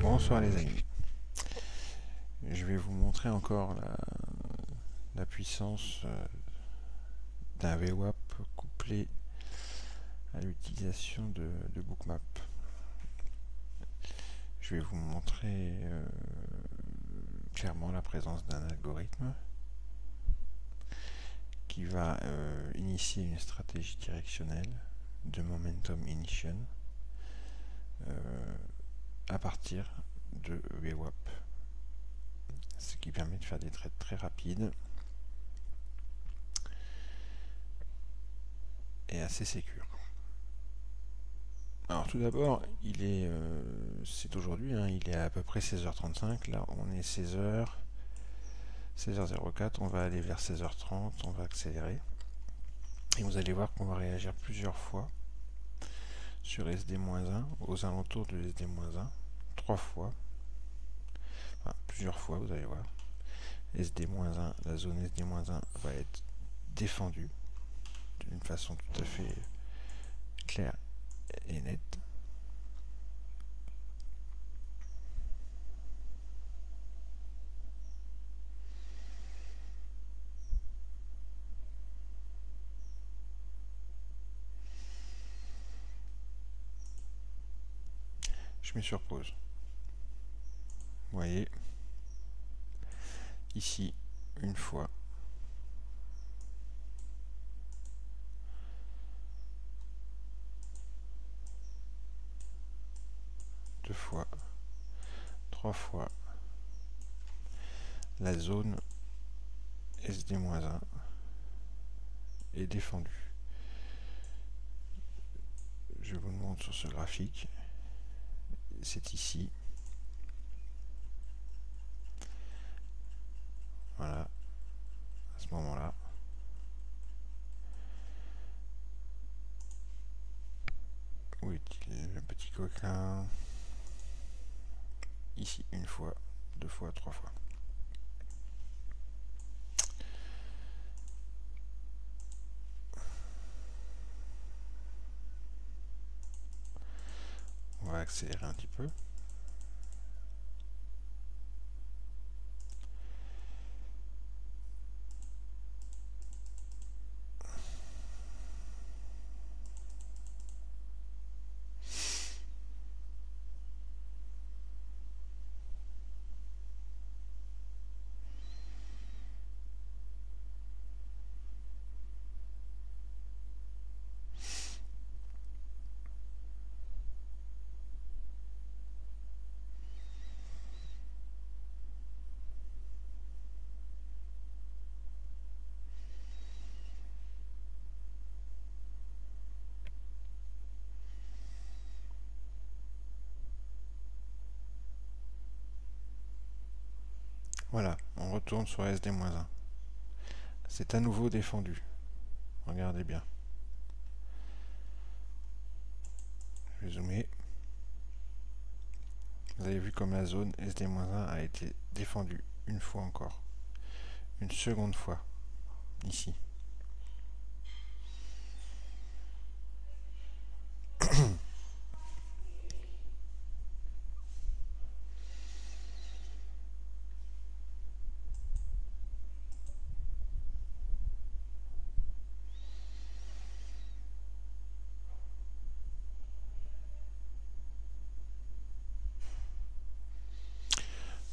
Bonsoir les amis. Je vais vous montrer encore la puissance d'un VWAP couplé à l'utilisation de Bookmap. Je vais vous montrer clairement la présence d'un algorithme qui va initier une stratégie directionnelle de Momentum Initiation à partir de VWAP, ce qui permet de faire des trades très rapides et assez sécure. Alors tout d'abord, c'est aujourd'hui, il est à peu près 16h35, là on est 16h04, on va aller vers 16h30, on va accélérer, et vous allez voir qu'on va réagir plusieurs fois sur SD-1, aux alentours de SD-1, 3 fois, enfin plusieurs fois vous allez voir. SD-1, la zone SD-1 va être défendue d'une façon tout à fait claire et nette. Je mets sur pause. Vous voyez, ici, une fois, deux fois, trois fois, la zone SD-1 est défendue. Je vous le montre sur ce graphique. C'est ici. Voilà, à ce moment-là. Où est-il, le petit coquin? Ici, une fois, deux fois, trois fois. On va accélérer un petit peu. Voilà, on retourne sur SD-1. C'est à nouveau défendu. Regardez bien. Je vais zoomer. Vous avez vu comme la zone SD-1 a été défendue une fois encore. Une seconde fois. Ici.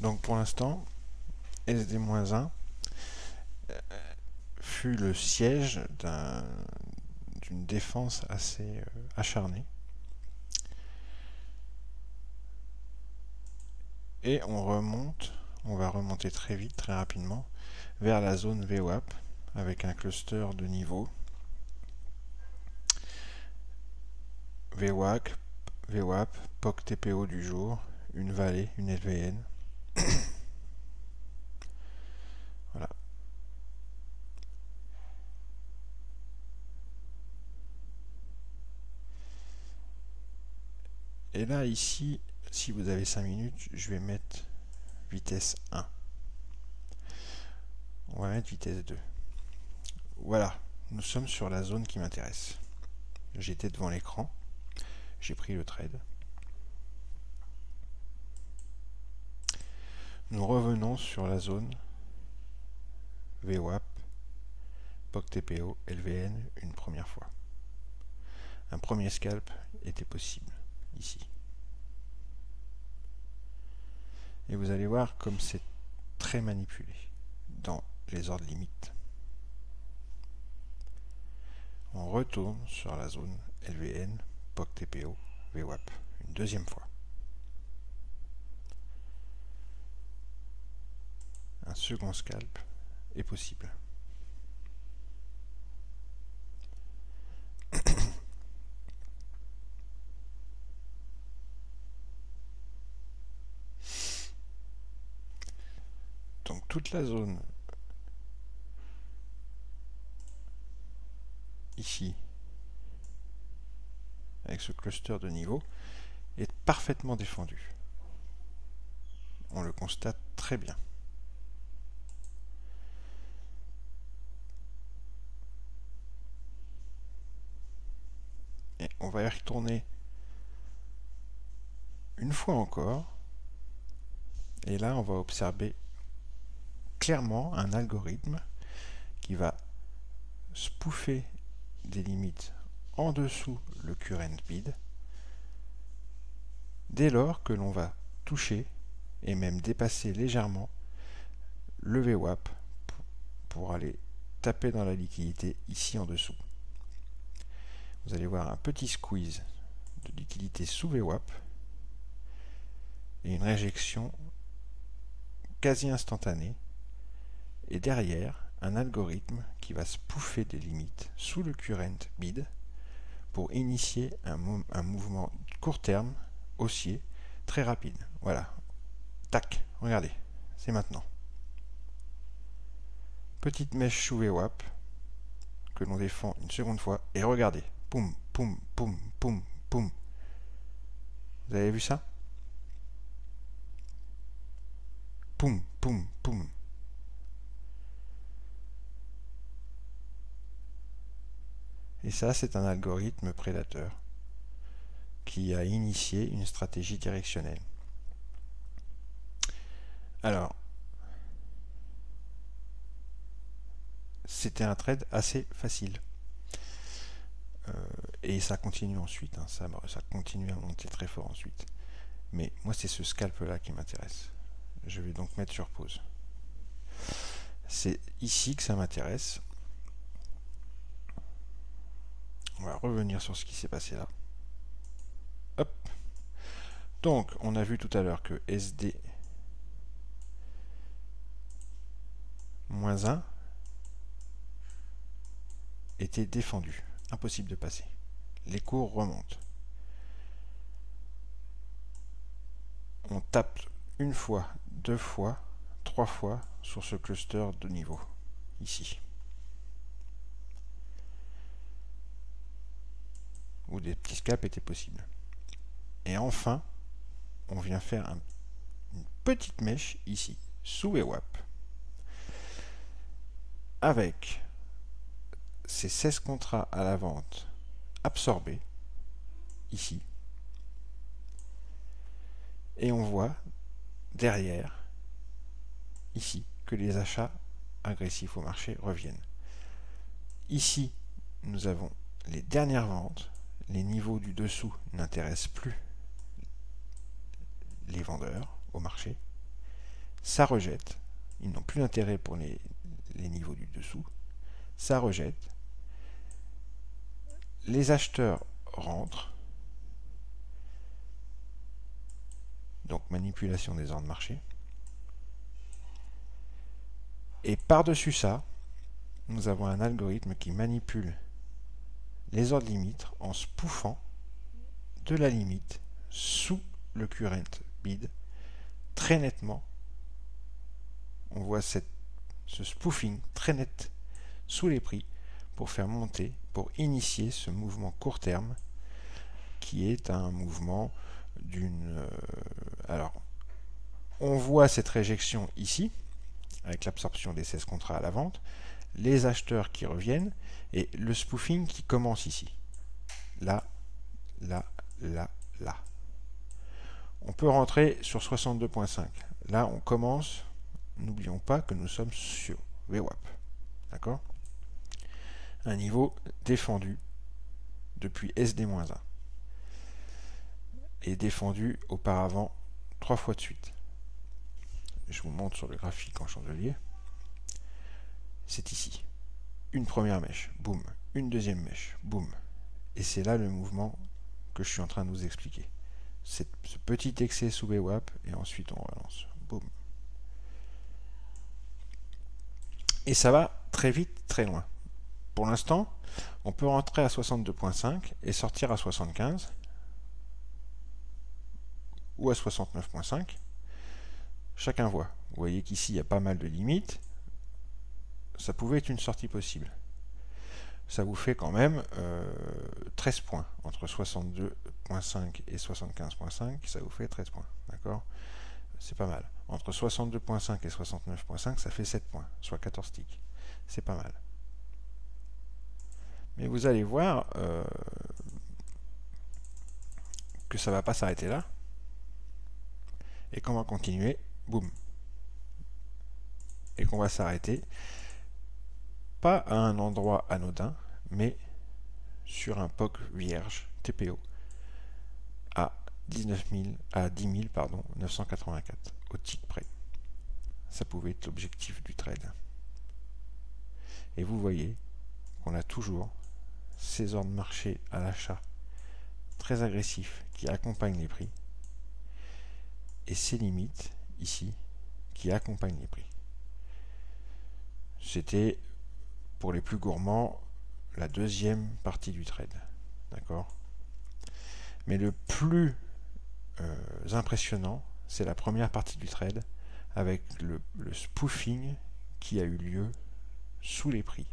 Donc pour l'instant, SD-1 fut le siège d'une défense assez acharnée. Et on va remonter très vite, très rapidement, vers la zone VWAP, avec un cluster de niveaux. VWAP, POC TPO du jour, une vallée, une LVN. Voilà. Et là, ici, si vous avez 5 minutes, je vais mettre vitesse 1. On va mettre vitesse 2. Voilà, nous sommes sur la zone qui m'intéresse. J'étais devant l'écran, j'ai pris le trade. nous revenons sur la zone VWAP, POC-TPO, LVN une première fois. Un premier scalp était possible ici. Et vous allez voir comme c'est très manipulé dans les ordres limites. On retourne sur la zone LVN, POC-TPO, VWAP une deuxième fois. Un second scalp est possible. Donc toute la zone ici, avec ce cluster de niveau, est parfaitement défendue. On le constate très bien. Et on va y retourner une fois encore. Et là, on va observer clairement un algorithme qui va spoofer des limites en dessous le current bid dès lors que l'on va toucher et même dépasser légèrement le VWAP pour aller taper dans la liquidité ici en dessous. Vous allez voir un petit squeeze de liquidité sous VWAP et une réjection quasi instantanée, et derrière un algorithme qui va spoofer des limites sous le current bid pour initier un mouvement court terme haussier très rapide. Voilà, tac, regardez, c'est maintenant. Petite mèche sous VWAP que l'on défend une seconde fois et regardez, poum, poum, poum, poum, poum. Vous avez vu ça? Poum, poum, poum. Et ça, c'est un algorithme prédateur qui a initié une stratégie directionnelle. Alors, c'était un trade assez facile. Et ça continue ensuite, hein, ça continue à monter très fort ensuite. Mais moi, c'est ce scalp-là qui m'intéresse. Je vais donc mettre sur pause. C'est ici que ça m'intéresse. On va revenir sur ce qui s'est passé là. Hop. Donc, on a vu tout à l'heure que SD -1 était défendu. Impossible de passer. Les cours remontent. On tape une fois, deux fois, trois fois sur ce cluster de niveau, ici. Où des petits scalps étaient possibles. Et enfin, on vient faire une petite mèche ici, sous VWAP, avec ces 16 contrats à la vente absorbés, ici. Et on voit derrière, ici, que les achats agressifs au marché reviennent. Ici, nous avons les dernières ventes. Les niveaux du dessous n'intéressent plus les vendeurs au marché. Ça rejette. Ils n'ont plus d'intérêt pour les niveaux du dessous. Ça rejette. Les acheteurs rentrent. Donc manipulation des ordres de marché. Et par-dessus ça, nous avons un algorithme qui manipule les ordres limites en spoofant de la limite sous le current bid très nettement. On voit ce spoofing très net sous les prix pour faire monter, pour initier ce mouvement court terme qui est un mouvement d'une... alors, on voit cette réjection ici avec l'absorption des 16 contrats à la vente, les acheteurs qui reviennent et le spoofing qui commence ici. Là, là, là, là. On peut rentrer sur 62.5. Là, on commence. N'oublions pas que nous sommes sur VWAP. D'accord? Un niveau défendu depuis SD-1. Et défendu auparavant 3 fois de suite. Je vous montre sur le graphique en chandelier. C'est ici. Une première mèche, boum. Une deuxième mèche, boum. Et c'est là le mouvement que je suis en train de vous expliquer. Ce petit excès sous VWAP et ensuite on relance. Boum. Et ça va très vite, très loin. Pour l'instant, on peut rentrer à 62.5 et sortir à 75 ou à 69.5. Chacun voit. Vous voyez qu'ici, il y a pas mal de limites. Ça pouvait être une sortie possible. Ça vous fait quand même 13 points. Entre 62.5 et 75.5, ça vous fait 13 points. D'accord? C'est pas mal. Entre 62.5 et 69.5, ça fait 7 points, soit 14 ticks. C'est pas mal. Mais vous allez voir que ça ne va pas s'arrêter là. Et qu'on va continuer. Boum. Et qu'on va s'arrêter. Pas à un endroit anodin, mais sur un POC vierge, TPO, à 10 984, au tick près. Ça pouvait être l'objectif du trade. Et vous voyez qu'on a toujours ces ordres de marché à l'achat très agressifs qui accompagnent les prix, et ces limites ici qui accompagnent les prix. C'était pour les plus gourmands la deuxième partie du trade, d'accord? Mais le plus impressionnant, c'est la première partie du trade avec le spoofing qui a eu lieu sous les prix.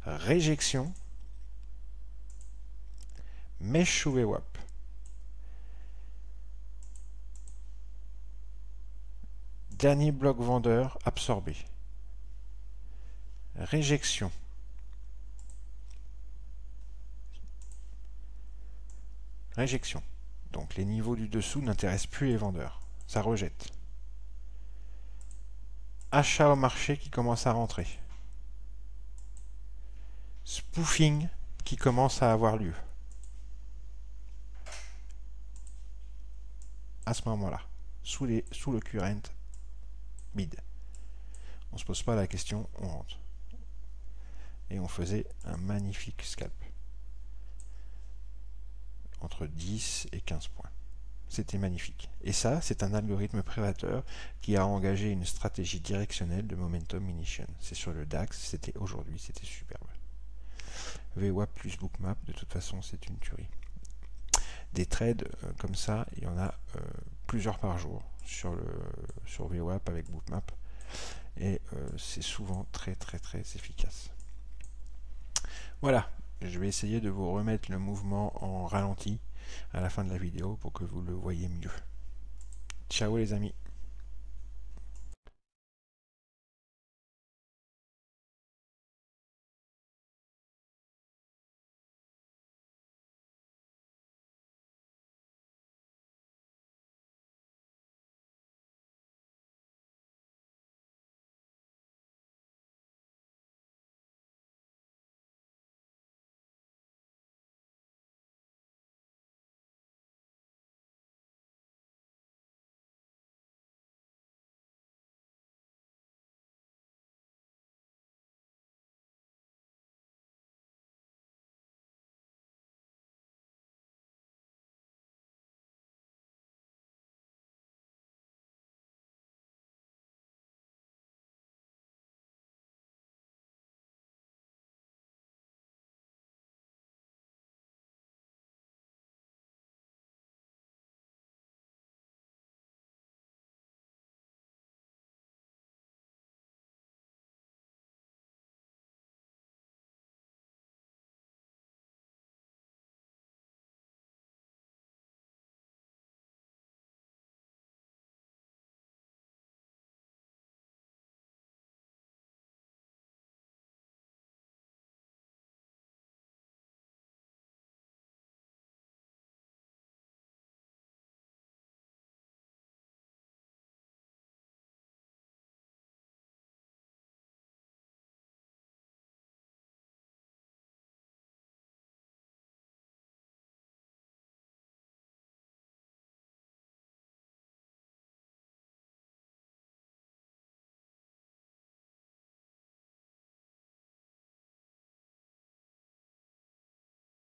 Réjection, mèche sous VWAP. Dernier bloc vendeur absorbé. Réjection. Réjection. Donc les niveaux du dessous n'intéressent plus les vendeurs. Ça rejette. Achat au marché qui commence à rentrer. Spoofing qui commence à avoir lieu. À ce moment-là, sous le current bid. On ne se pose pas la question, on rentre. Et on faisait un magnifique scalp. Entre 10 et 15 points. C'était magnifique. Et ça, c'est un algorithme prédateur qui a engagé une stratégie directionnelle de Momentum Ignition. C'est sur le DAX, c'était aujourd'hui, c'était superbe. VWAP plus Bookmap, de toute façon, c'est une tuerie. Des trades comme ça, il y en a plusieurs par jour sur VWAP avec Bookmap. Et c'est souvent très efficace. Voilà, je vais essayer de vous remettre le mouvement en ralenti à la fin de la vidéo pour que vous le voyez mieux. Ciao les amis.